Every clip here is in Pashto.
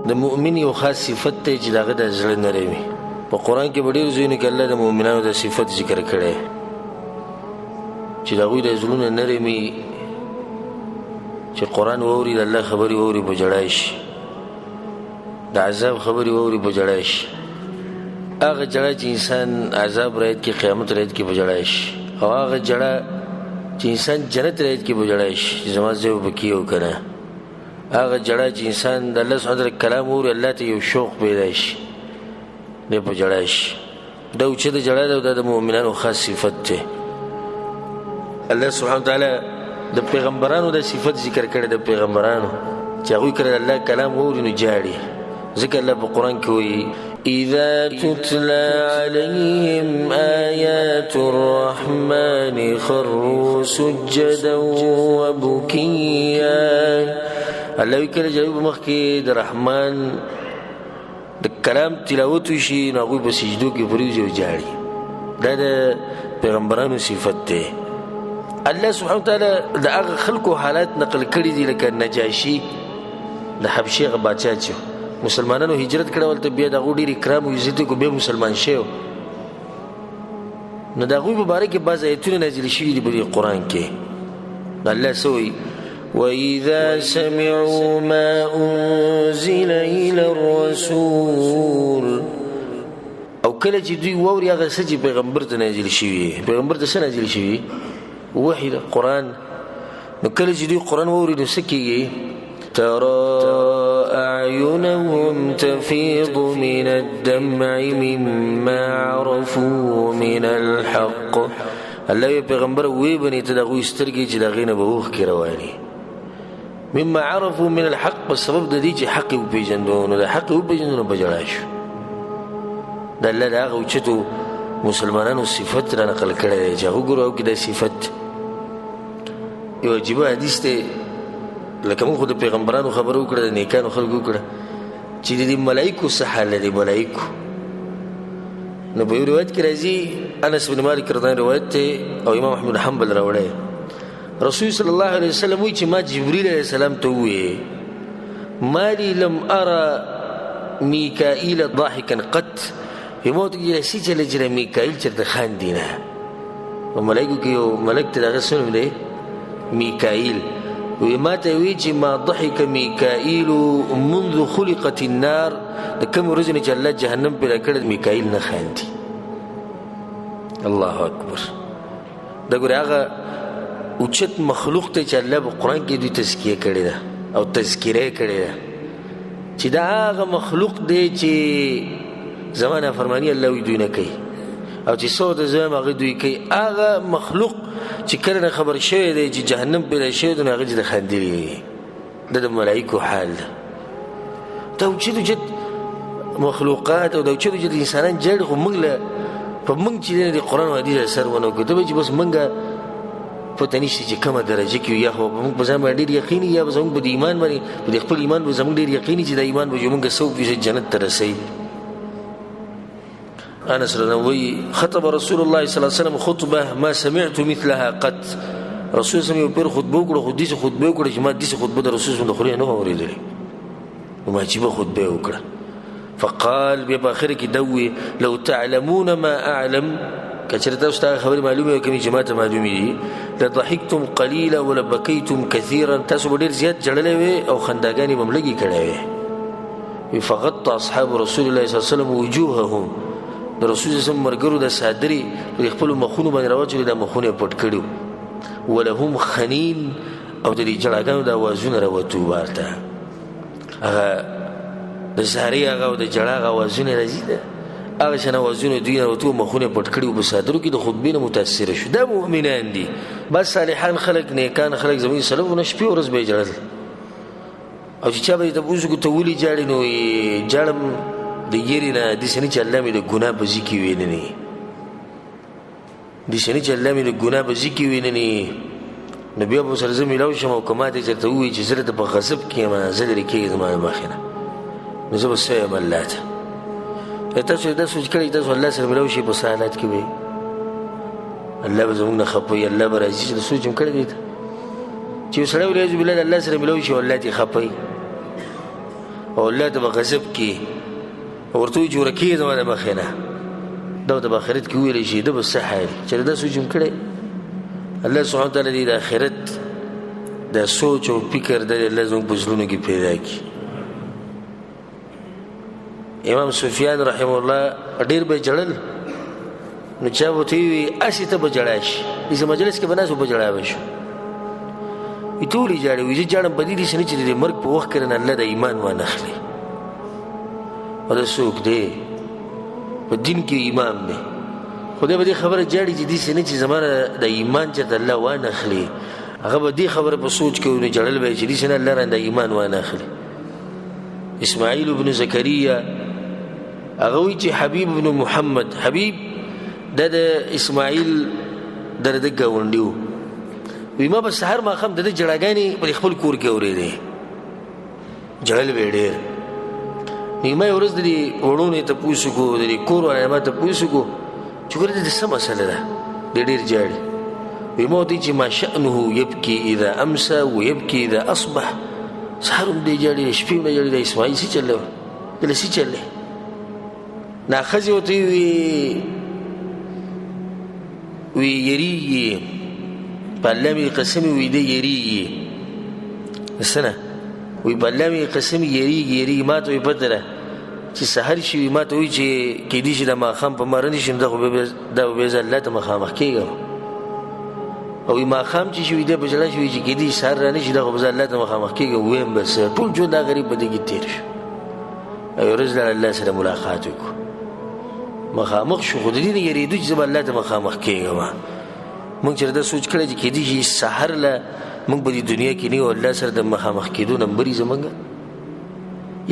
د مؤمن یو خاص صفت دی چې دغه د زړه نری وي. په قرآن کې به ډېرو ځایونو کې الله د مؤمنانو د صفت ذکر کړی چې د هغوی د زړونه نرم وي، چې قرآن واوري د الله خبرې واوري په ژړا شي، د عذاب خبرې واوري په ژړا شي. هغه ژړا چې انسان عذاب رایت کې قیامت رایت کې په ژړا شي، او هغه ژړا چې انسان جنت رایت کې په ژړا شي چې زما ځای به کې یو که نه. هغه ژړا چې انسان د الله سبحانه وتعالی کلام واوري الله ته یو شوق پیدا شي دی په ژړا شي. دا اوچته ژړا ده او دا د مؤمنانو خاص صفت دی. الله سبحانه وتعالی د پیغمبرانو د صفت ذکر کړی، د پیغمبرانو چې هغوی کله د الله کلام واوري نو جاړي. ځکه الله په قرآن کې وایي اذا تتلى عليهم آيات الرحمن خروا سجدا وبكيا. الله وی کله چې په مخ کې د رحمان د کلام تلاوت وشي نو هغوی په سجدو کې پرېوځي او جاړي. دا د پیغمبرانو صفت دی. الله سبحانه وتعالی د هغه خلکو حالات نقل کړي دي لکه نجاشي د حبشې هغه باچا چې مسلمانانو هجرت کړه، ولته بیا د هغو ډېر اکرام او عزت وکړو، بیا مسلمان شوی نو د هغوی په باره کې بعض ایتونه نازل شوي دي په دې قرآن کې. الله څه وایي وَإِذَا سَمِعُوا مَا أُنزِلَ إِلَى الرَّسُولِ. او کله چې دوی واوري هغه څه چې پیغمبر ته نازل شوي، پیغمبر ته څه نازل شوي؟ وحی ده، قرآن. نو کله چې دوی قرآن واوري نو څه کېږي؟ ترى أعينهم تفيض من الدمع مما عرفوا من الحق. الله یې پیغمبر وی بنې ته د هغوی سترګې چې د هغې نه به اوښکې روانې مما عرفوا من الحق، په سبب د دې چې حق یې وپېژندو. نو د حق یې وپېژندو نو په ژړا شو. د الله د هغه اوچتو مسلمانانو صفت را نقل کړی دی چې هغه ګورو کې دا صفت یو عجیبه حدیث دی. لکه موږ خو د پیغمبرانو خبره وکړه، د نیکانو خلکو وکړه چې د دې ملایکو څه حال دی. ملایکو نو په یو روایت کې راځي، انس بن مالک رضی روایت دی او امام احمد حنبل راوړی، رسول صلی الله علیه وسلم وایي چې ما جبریل علیه السلام ته وویې مالی لم ارى میکائیل ضاحکا قط. ما ورته ویل څه چلی چې میکائیل چېرته خاندي نه. په ملایکو کې یو ملک ته د هغه څه نوم دی؟ میکائیل. وی ما ته وی چې ما ضحک میکائیل منذ خلقت النار، د کوم ورځې نه چې الله جهنم پیدا کړی میکائیل نه خاندي. الله اکبر. دا ګورې هغه اوچت مخلوق ته چې الله په قرآن کې دوی تزکیه کړې ده او تذکیره یې کړې ده چې دا هغه مخلوق دی چې زما نافرماني الله وی دوی نه کوي، او چې څه ورته زه یم هغه دوی کوي. هغه مخلوق چې کله نه خبر شوی دی چې جهنم پیدا شوی دی نو هغه چې د خندلي دا د ملایکو حال ده. دا اوچت اوچت مخلوقات او دا اوچت اوچت انسانان جاړي، خو موږ له په موږ چې د قرآن او حدیث اثر ونه کړو دا به چې بس موږ پته نشته چې کومه درجه کې یا خو موږ په ځان باندې ډېر یقین یا به زموږ په د ایمان باندې په د خپل ایمان به زموږ ډېر یقین چې دا ایمان به موږ 100% جنت ته رسوي. انس رضی الله عنه خطب رسول الله صلی الله علیه وسلم خطبه ما سمعت مثلها قط. رسول صلی الله علیه وسلم پر خطبه وکړه، خو دې خطبه وکړه چې ما دې خطبه د رسول صلی الله علیه وسلم نه اورېدلې، نو ما عجیبه خطبه وکړه. فقال بیا په اخر کې دوی لو تعلمون ما اعلم، کچره تاسو ته خبرې معلومه وي کومې چې ما ته معلومې دي، لضحکتم قلیلا ولبکیتم کثیرا، تاسو به ډېر زیات ژړلی وې او خنداګانې به م لږې کړی وې. فغطى اصحاب رسول الله صلی الله علیه وسلم وجوههم، د رسول صلی الله علیه وسلم ملګرو د صادرې په خپلو مخونو باندې راواچولې، دا مخونه یې پټ کړي، ولهم خنین، او د دې ژړاګانو د اوازونه راوتو بار ته، هغه د زارۍ هغه او د ژړا هغه اوازونه راځي، هغه شان اوازونه دوی راوتو، مخونه یې پټ کړي په صادرو کې، د خطبې نه متاثره شو. دا مؤمنان دي، بس صالحان خلک نیکان خلک زموږ سلفونه شپې ورځ به یې ژړل، او چې چا به یې تپوس وکړو ته ولې ژاړې نو ژاړم د یېرې نه، داسې نه چې الله مې د ګناه په ځای کې وینني، داسې نه چې الله مې د ګناه په ځای کې وینني، نو بیا به ورسره زه میلاو شم او که ما ته چېرته ووایي چې زه درته په غضب کې یم زه لرې کېږي زما د مخې نه، نو زه به څه یم الله ته. تاسو دا سوچ کړئ تاسو الله سره میلاو شئ په څه حالات کې به الله به زموږ نه خفه وي، الله به راځي چې د سوچ هم کړی دی چې یو سړی والعیاذ بالله د الله سره میلاو شي او الله ترې خفه وي، او الله ته به غضب کې ورته وایي چې ورکې زما د مخې نه دا د آخرت کې ویلی شي ده به څه حال چې دا سوچ هم کړی الله سبحانه وتعالی دې د آخرت دا سوچ او فکر د الله زموږ په زړونو کې پیدا کړي. امام سفیان رحمه الله ډېر به ژړل نو چا ورته وویل هسې ته به ژړا شي داسې مجلس کې به ناست به ژړا به شو وي ته ولې ژاړې وایي زه ژاړم په دې داسې نه چې د مرګ په وخت کې رانه الله د ایمان وانخلي او دا څوک دی په دین کې ایمان دی خدای به دې خبره جاړي چې داسې نه چې زما د ایمان چېرته الله وانخلي هغه به دې خبره په سوچ کې نو ژړل به چې داسې نه الله رانه د ایمان وانخلي. اسماعیل بن زکریا هغه وایي چې حبیب بن محمد حبیب دا د اسماعیل د ده ګاونډي و وایي ما به سهار ماښام د ده ژړاګانې په خپل کور کې اورېدې ژړل به یې ډېر نو ما یې ورځ د دې وړو نه یې تپوس وکړو د دې کور والا ما تپوس وکړو چې ګوره د څه مسله ده دی ډېر ژاړي وایي ما ورته چې ما شأنه یبکي اذا امسا ویبکي اذا اصبح سهار هم دی ژاړي شپې هم نه ژاړي د اسماعیل څه چل دی دله څه چل دی دا ښځې ورته وی یریږي په الله مې قسم وي دی یریږي څه نه وی په الله مې قسم یریږي ما ته وایي پته ده چې سحر شي ما ته وایي چې کیدای شي د ماښام په ماره نه شي دا خو به زه الله ته مخامخ کېږم او وی ماښام چې شي دی په ژړا شي چې کیدای شي سحر را نه شي دا خو به زه الله ته مخامخ کېږم ویم بس ټول ژوند دا غریب په دې کې تېر شو او یو ورځ لاړ الله سره ملاقات وکړو مخامخ شو خو د دې نه یېرېدو چې زه به الله ته مخامخ کېږم موږ چې دا سوچ کړی چې کیدای شي سحر له موږ به د دنیا کې نه یو الله سره د مخامخ کېدو نمبر یې زموږ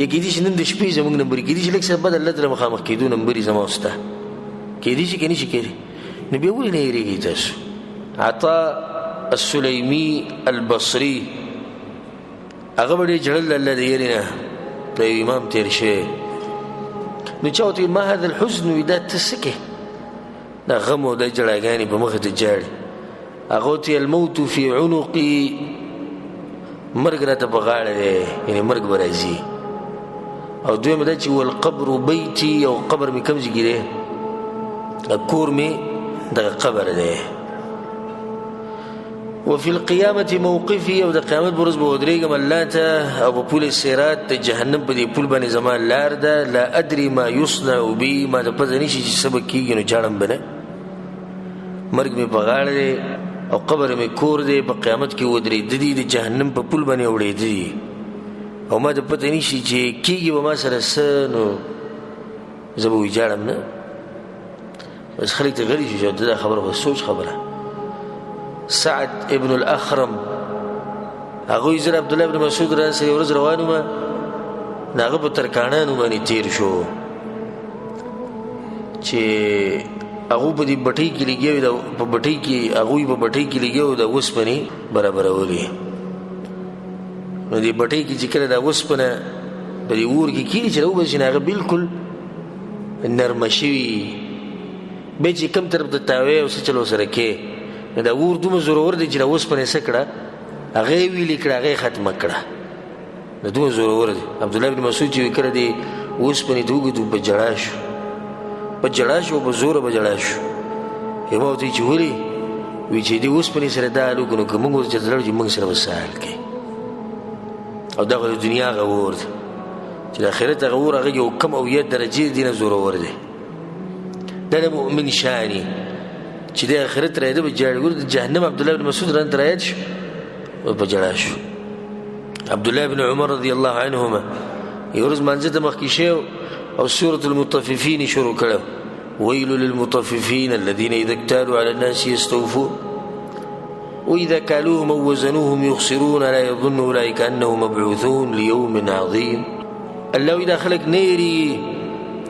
یا کیدای شي نن د شپې زموږ نمبر کیدای شي لږ څه بعد الله سره مخامخ کېدو نمبر یې زما او ستا کیدای شي که نه شي کېدی نو بیا ولې نه یېرېږئ تاسو. عطا السلیمي البصري هغه به ډېر ژړل الله د یېرې نه د یو امام تېر شوی نو چا ورته ما هذا الحزن وي دا ته څه کې دا غم او دا ژړاګانې په مخې ته ژاړي هغه ورته الموت فی عنقي مرګ راته په غاړه دی یعنې مرګ به راځي او دویمه دا چې والقبر بیتي او قبر مې کوم ځای کې دی کور مې دغه قبر دی وفي القيامة موقفي او د قیامت په ورځ به ودرېږم الله ته او په پول صراط د جهنم په دې پول باندې زما لار ده لا ادري ما يصنع بي ما ته پته نشي چې څه به کېږي نو ژاړم به نه مرګ مې په غاړه دی او قبر مې کور دی په قیامت کې ودرېده دي د جهنم په پول باندې اوړېده دي او ما ته پته نشي چې کېږي به ما سره څه نو زه به وژاړم نه بس خلک ته غلي شو دا خبره خو سوچ خبره. سعد ابن الاخرم هغه یې زه عبدالله ابن مسعود را سره یو ورځ روان وم نو هغه په ترکاڼانو باندې تېر شو چې هغوی په دې بټۍ کې لګیا وي په بټۍ کې هغوی په بټۍ کې لګیا وو د اوسپنې برابرولې نو دې بټۍ کې چې کله دا اوسپنه په دې اور کې کېږي چې راوباسي نو هغه بلکل نرمه شوي بیا چې کوم طرف ته تاوی او څه چل ورسره کې نو دا اور دومره زورور دی چې دا اوسپنه یې څه کړه هغه یې ویلې کړه هغه یې ختمه کړه دا دومره زورور دی. عبدالله بن مسعود چې کله دې اوسپنې ته وګتو په ژړا شو په ژړا شو په زوره په ژړا شو یې ما ورته ویل چې ولې وایي چې دې اوسپنې سره دا حال وکړو نو که موږ ورته لاړو چې موږ سره به څه حال کوي او دا خو د دنیا هغه اور دی چې د آخرت هغه اور هغه یو کم اویا درجې دي نه زورور دی دا د مؤمن شانې چې د آخرت رایده به ژاړي ګوره د جهنم عبدالله بن مسعود رانه ته رایاد شو او په ژړا شو. عبدالله بن عمر رضی الله عنهما یو ورځ مانځه ته مخکې شوی او سورة المطففين شروع کړه ويل للمطففين الذين إذا اكتالوا على الناس يستوفون وإذا كالوهم أو وزنوهم يخسرون لا يظن أولئك أنهم مبعوثون ليوم عظيم. الله إذا خلق نيري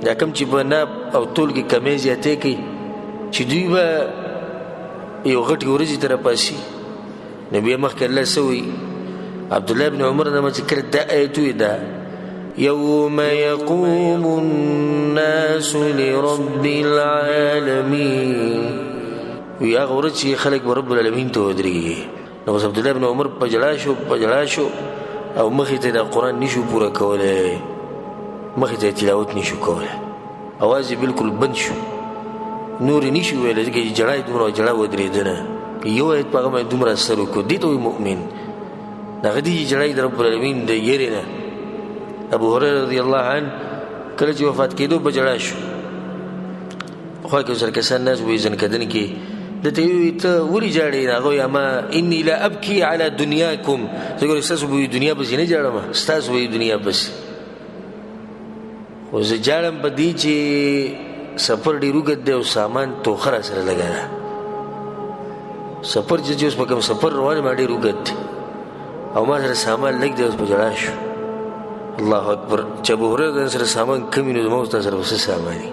دا کم چې په ناب او تول کې کمې زیاتې کوي چې دوی به یو غټې ورځې ته راپاسي نو بیا مخکې الله څه وایي عبدالله بن عمر نه چې کله دا آیت وایي دا يوم يقوم الناس لرب العالمين وی هغه ورځ چې خلک به رب العالمین ته ودرېږي نو بس عبدالله بن عمر په ژړا شو او مخې ته د قرآن نشو پوره کولی مخې ته تلاوت نشو کولی اواز یې بالکل بند شو نور یې نشو ویلی ځکه چې جړه یې دومره جړه ودرېدنه یو آیت په هغه باندې دومره اثر وکړو دې ته وایي مؤمن دغه دې جړه یې د رب العالمین د یېرې نه ابو هريره رضی الله عنه کله چې وفات کېدو په جړه شو خوا کې ورسره کسان ناست وو زن کدن کې دته وی ته ولې جاړې هغه وایي اما اني لا ابکي على دنیاکم زه ګورې ستاسو به دنیا پسې نه جاړم ستاسو به دنیا پسې خو زه جاړم په دې چې سفر ډېر اوږد دی او سامان توخه راسره لګا ده سفر چې اوس په کوم سفر روان یم ډېر اوږد دی او ما سره سامان لږ دی اوس په جړا شو الله اکبر چې ابو هريره سره سامان کم وي نو زما سره څه سامان دي